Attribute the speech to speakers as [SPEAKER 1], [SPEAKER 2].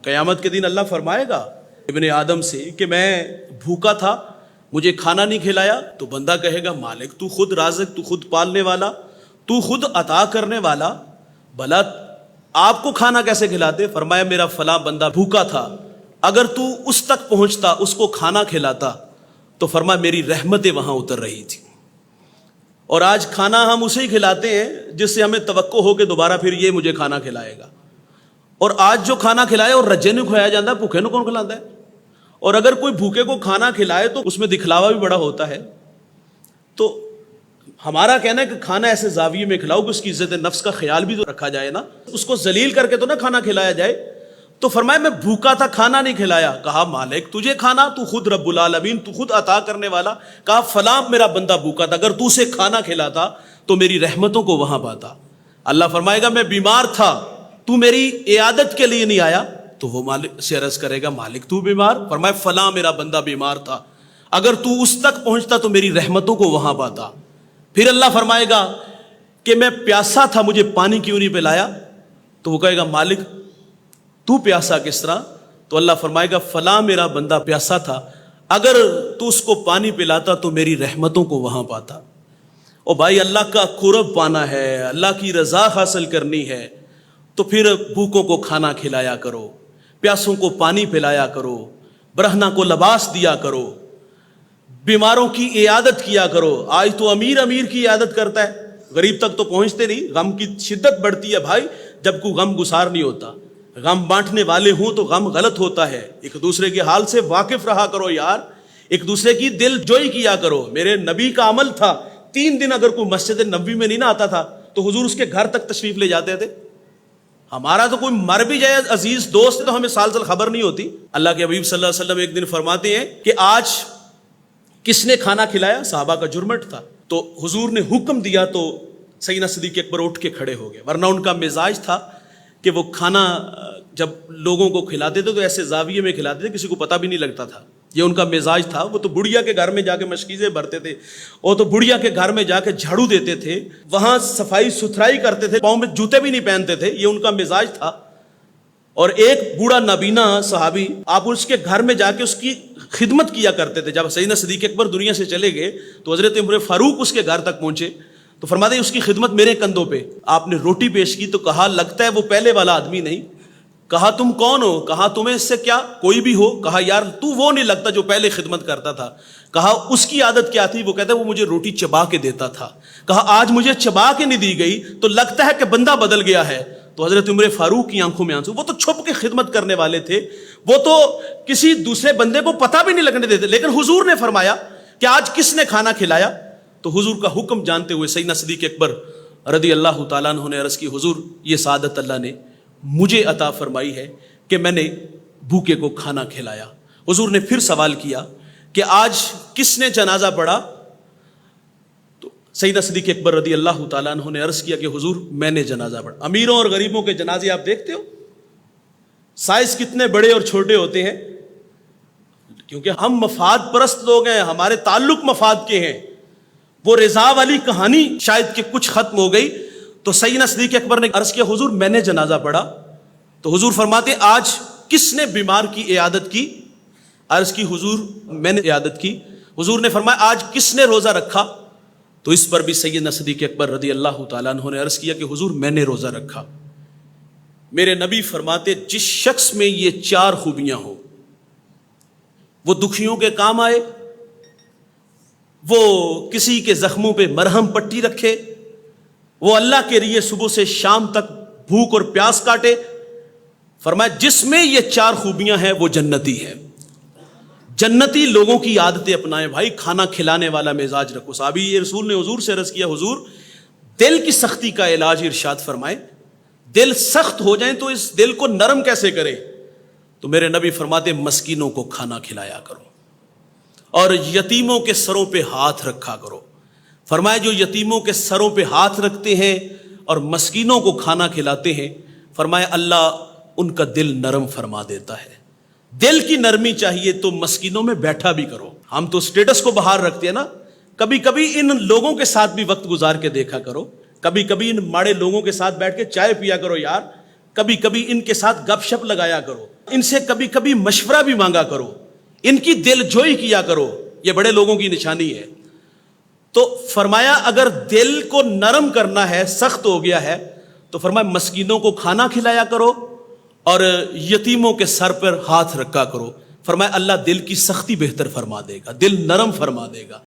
[SPEAKER 1] قیامت کے دن اللہ فرمائے گا ابن آدم سے کہ میں بھوکا تھا، مجھے کھانا نہیں کھلایا، تو بندہ کہے گا مالک تو خود رازق، تو خود پالنے والا، تو خود عطا کرنے والا، بھلا آپ کو کھانا کیسے کھلاتے؟ فرمایا میرا فلاں بندہ بھوکا تھا، اگر تو اس تک پہنچتا، اس کو کھانا کھلاتا، تو فرمایا میری رحمتیں وہاں اتر رہی تھی۔ اور آج کھانا ہم اسے ہی کھلاتے ہیں جس سے ہمیں توقع ہو کہ دوبارہ پھر یہ مجھے کھانا کھلائے گا۔ اور آج جو کھانا کھلائے اور رجے نہیں کھلایا جاتا ہے، بھوکے نو کون کھلاتا ہے؟ اور اگر کوئی بھوکے کو کھانا کھلائے تو اس میں دکھلاوا بھی بڑا ہوتا ہے۔ تو ہمارا کہنا ہے کہ کھانا ایسے زاویے میں کھلاؤ کہ اس کی عزت نفس کا خیال بھی تو رکھا جائے نا، اس کو ذلیل کر کے تو نہ کھانا کھلایا جائے۔ تو فرمایا میں بھوکا تھا، کھانا نہیں کھلایا۔ کہا مالک تجھے کھانا، تو خود رب العالمین، تو خود عطا کرنے والا۔ کہا فلاں میرا بندہ بھوکا تھا، اگر تو اسے کھانا کھلاتا تو میری رحمتوں کو وہاں پاتا۔ اللہ فرمائے گا میں بیمار تھا، تو میری عیادت کے لیے نہیں آیا، تو وہ مالک سے عرض کرے گا مالک تو بیمار؟ فرمایا فلاں میرا بندہ بیمار تھا، اگر تو اس تک پہنچتا تو میری رحمتوں کو وہاں پاتا۔ پھر اللہ فرمائے گا کہ میں پیاسا تھا، مجھے پانی کیوں نہیں پلایا؟ تو وہ کہے گا مالک تو پیاسا کس طرح؟ تو اللہ فرمائے گا فلاں میرا بندہ پیاسا تھا، اگر تو اس کو پانی پلاتا تو میری رحمتوں کو وہاں پاتا۔ اور بھائی اللہ کا قرب پانا ہے، اللہ کی رضا حاصل کرنی ہے، تو پھر بھوکوں کو کھانا کھلایا کرو، پیاسوں کو پانی پلایا کرو، برہنہ کو لباس دیا کرو، بیماروں کی عیادت کیا کرو۔ آج تو امیر کی عیادت کرتا ہے، غریب تک تو پہنچتے نہیں۔ غم کی شدت بڑھتی ہے بھائی جب کوئی غم گسار نہیں ہوتا۔ غم بانٹنے والے ہوں تو غم غلط ہوتا ہے۔ ایک دوسرے کے حال سے واقف رہا کرو یار، ایک دوسرے کی دل جوئی کیا کرو۔ میرے نبی کا عمل تھا، 3 دن اگر کوئی مسجد نبوی میں نہیں نہ آتا تھا تو حضور اس کے گھر تک تشریف لے جاتے تھے۔ ہمارا تو کوئی مر بھی جائے عزیز دوست تو ہمیں سال خبر نہیں ہوتی۔ اللہ کے حبیب صلی اللہ علیہ وسلم ایک دن فرماتے ہیں کہ آج کس نے کھانا کھلایا؟ صحابہ کا جرمٹ تھا۔ تو حضور نے حکم دیا تو سیدنا صدیق اکبر اٹھ کے کھڑے ہو گئے، ورنہ ان کا مزاج تھا کہ وہ کھانا جب لوگوں کو کھلاتے تھے تو ایسے زاویے میں کھلاتے تھے کسی کو پتہ بھی نہیں لگتا تھا، یہ ان کا مزاج تھا۔ وہ تو بڑھیا کے گھر میں جا کے مشکیزیں بھرتے تھے، اور تو بڑھیا کے گھر میں جا کے جھاڑو دیتے تھے، وہاں صفائی ستھرائی کرتے تھے، پاؤں میں جوتے بھی نہیں پہنتے تھے، یہ ان کا مزاج تھا۔ اور ایک بوڑھا نابینا صحابی، آپ اس کے گھر میں جا کے اس کی خدمت کیا کرتے تھے۔ جب سیدنا صدیق اکبر دنیا سے چلے گئے تو حضرت عمر فاروق اس کے گھر تک پہنچے تو فرماتے ہیں اس کی خدمت میرے کندھوں پہ۔ آپ نے روٹی پیش کی تو کہا لگتا ہے وہ پہلے والا آدمی نہیں۔ کہا تم کون ہو؟ کہا تمہیں اس سے کیا، کوئی بھی ہو؟ کہا یار تو وہ نہیں لگتا جو پہلے خدمت کرتا تھا۔ کہا اس کی عادت کیا تھی؟ وہ کہتا ہے وہ مجھے روٹی چبا کے دیتا تھا۔ کہا آج مجھے چبا کے نہیں دی گئی تو لگتا ہے کہ بندہ بدل گیا ہے۔ تو حضرت عمر فاروق کی آنکھوں میں آنسو، وہ تو چھپ کے خدمت کرنے والے تھے، وہ تو کسی دوسرے بندے کو پتہ بھی نہیں لگنے دیتے، لیکن حضور نے فرمایا کہ آج کس نے کھانا کھلایا؟ تو حضور کا حکم جانتے ہوئے سیدنا صدیق اکبر رضی اللہ تعالیٰ عنہ نے عرض کی حضور یہ سعادت اللہ نے مجھے عطا فرمائی ہے کہ میں نے بھوکے کو کھانا کھلایا۔ حضور نے پھر سوال کیا کہ آج کس نے جنازہ پڑھا؟ تو سیدنا صدیق اکبر رضی اللہ تعالیٰ عنہ نے عرض کیا کہ حضور میں نے جنازہ پڑھا۔ امیروں اور غریبوں کے جنازے آپ دیکھتے ہو سائز کتنے بڑے اور چھوٹے ہوتے ہیں، کیونکہ ہم مفاد پرست لوگ ہیں، ہمارے تعلق مفاد کے ہیں۔ وہ رضا والی کہانی شاید کہ کچھ ختم ہو گئی تو سیدنا صدیق اکبر نے عرض کیا حضور میں نے جنازہ پڑھا۔ تو حضور فرماتے آج کس نے بیمار کی عیادت کی؟ عرض کی حضور میں نے عیادت کی۔ حضور نے فرمایا آج کس نے روزہ رکھا؟ تو اس پر بھی سیدنا صدیق اکبر رضی اللہ تعالیٰ عنہ نے عرض کیا کہ حضور میں نے روزہ رکھا۔ میرے نبی فرماتے جس شخص میں یہ 4 خوبیاں ہوں، وہ دکھیوں کے کام آئے، وہ کسی کے زخموں پہ مرہم پٹی رکھے، وہ اللہ کے لیے صبح سے شام تک بھوک اور پیاس کاٹے، فرمایا جس میں یہ 4 خوبیاں ہیں وہ جنتی ہے۔ جنتی لوگوں کی عادتیں اپنائیں بھائی، کھانا کھلانے والا مزاج رکھو۔ صحابی رسول نے حضور سے عرض کیا حضور دل کی سختی کا علاج ارشاد فرمائے، دل سخت ہو جائیں تو اس دل کو نرم کیسے کرے؟ تو میرے نبی فرماتے مسکینوں کو کھانا کھلایا کرو اور یتیموں کے سروں پہ ہاتھ رکھا کرو۔ فرمایا جو یتیموں کے سروں پہ ہاتھ رکھتے ہیں اور مسکینوں کو کھانا کھلاتے ہیں، فرمایا اللہ ان کا دل نرم فرما دیتا ہے۔ دل کی نرمی چاہیے تو مسکینوں میں بیٹھا بھی کرو۔ ہم تو سٹیٹس کو باہر رکھتے ہیں نا، کبھی کبھی ان لوگوں کے ساتھ بھی وقت گزار کے دیکھا کرو، کبھی کبھی ان ماڑے لوگوں کے ساتھ بیٹھ کے چائے پیا کرو یار، کبھی کبھی ان کے ساتھ گپ شپ لگایا کرو۔ ان سے کبھی کبھی مشورہ بھی مانگا کرو، ان کی دل جوئی کیا کرو، یہ بڑے لوگوں کی نشانی ہے۔ تو فرمایا اگر دل کو نرم کرنا ہے، سخت ہو گیا ہے، تو فرمایا مسکینوں کو کھانا کھلایا کرو اور یتیموں کے سر پر ہاتھ رکھا کرو۔ فرمایا اللہ دل کی سختی بہتر فرما دے گا، دل نرم فرما دے گا۔